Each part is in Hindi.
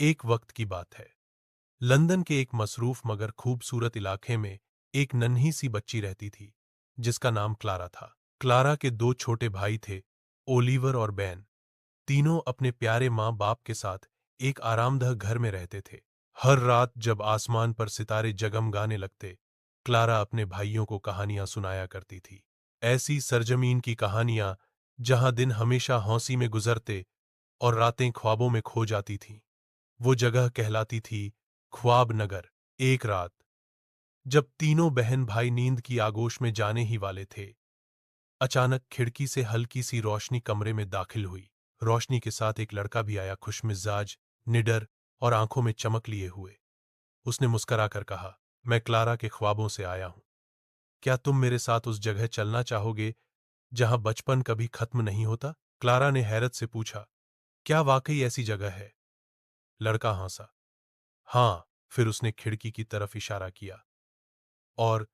एक वक्त की बात है। लंदन के एक मसरूफ मगर खूबसूरत इलाके में एक नन्ही सी बच्ची रहती थी, जिसका नाम क्लारा था। क्लारा के दो छोटे भाई थे, ओलिवर और बैन। तीनों अपने प्यारे माँ बाप के साथ एक आरामदह घर में रहते थे। हर रात जब आसमान पर सितारे जगमगाने लगते, क्लारा अपने भाइयों को कहानियां सुनाया करती थी। ऐसी सरजमीन की कहानियां जहां दिन हमेशा हौसी में गुजरते और रातें ख्वाबों में खो जाती थीं। वो जगह कहलाती थी ख्वाब नगर। एक रात जब तीनों बहन भाई नींद की आगोश में जाने ही वाले थे, अचानक खिड़की से हल्की सी रोशनी कमरे में दाखिल हुई। रोशनी के साथ एक लड़का भी आया, खुशमिजाज, निडर और आंखों में चमक लिए हुए। उसने मुस्कराकर कहा, मैं क्लारा के ख्वाबों से आया हूं। क्या तुम मेरे साथ उस जगह चलना चाहोगे जहां बचपन कभी खत्म नहीं होता? क्लारा ने हैरत से पूछा, क्या वाकई ऐसी जगह है? लड़का हंसा, हां। फिर उसने खिड़की की तरफ इशारा किया और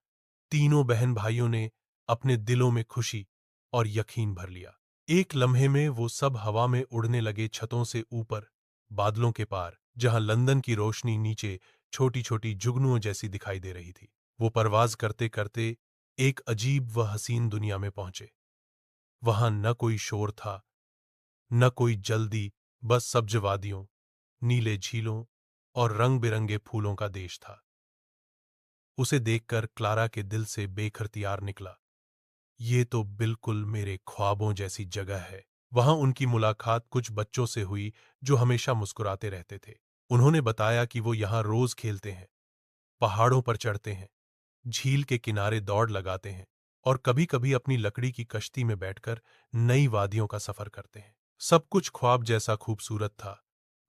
तीनों बहन भाइयों ने अपने दिलों में खुशी और यकीन भर लिया। एक लम्हे में वो सब हवा में उड़ने लगे, छतों से ऊपर, बादलों के पार, जहां लंदन की रोशनी नीचे छोटी छोटी जुगनुओं जैसी दिखाई दे रही थी। वो परवाज करते करते एक अजीब व हसीन दुनिया में पहुंचे। वहां न कोई शोर था, न कोई जल्दी, बस सब्ज वादियों, नीले झीलों और रंग बिरंगे फूलों का देश था। उसे देखकर क्लारा के दिल से बेखरतियार निकला, ये तो बिल्कुल मेरे ख्वाबों जैसी जगह है। वहां उनकी मुलाकात कुछ बच्चों से हुई जो हमेशा मुस्कुराते रहते थे। उन्होंने बताया कि वो यहां रोज खेलते हैं, पहाड़ों पर चढ़ते हैं, झील के किनारे दौड़ लगाते हैं और कभी-कभी अपनी लकड़ी की कश्ती में बैठकर नई वादियों का सफर करते हैं। सब कुछ ख्वाब जैसा खूबसूरत था,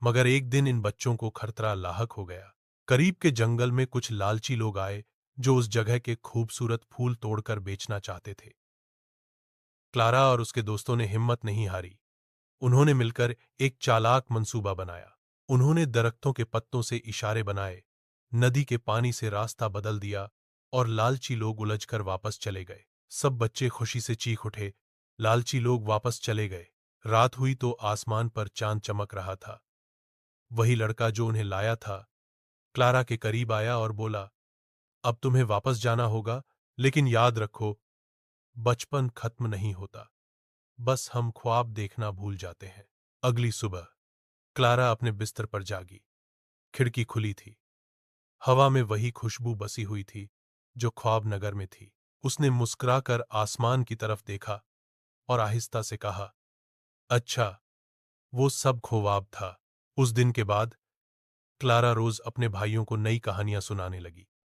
मगर एक दिन इन बच्चों को खतरा लाहक हो गया। करीब के जंगल में कुछ लालची लोग आए जो उस जगह के खूबसूरत फूल तोड़कर बेचना चाहते थे। क्लारा और उसके दोस्तों ने हिम्मत नहीं हारी। उन्होंने मिलकर एक चालाक मंसूबा बनाया। उन्होंने दरख्तों के पत्तों से इशारे बनाए, नदी के पानी से रास्ता बदल दिया और लालची लोग उलझकर वापस चले गए। सब बच्चे खुशी से चीख उठे। लालची लोग वापस चले गए। रात हुई तो आसमान पर चांद चमक रहा था। वही लड़का जो उन्हें लाया था, क्लारा के करीब आया और बोला, अब तुम्हें वापस जाना होगा, लेकिन याद रखो, बचपन खत्म नहीं होता, बस हम ख्वाब देखना भूल जाते हैं। अगली सुबह क्लारा अपने बिस्तर पर जागी। खिड़की खुली थी। हवा में वही खुशबू बसी हुई थी जो ख्वाब नगर में थी। उसने मुस्कुराकर आसमान की तरफ देखा और आहिस्ता से कहा, अच्छा, वो सब ख्वाब था। उस दिन के बाद क्लारा रोज अपने भाइयों को नई कहानियां सुनाने लगी।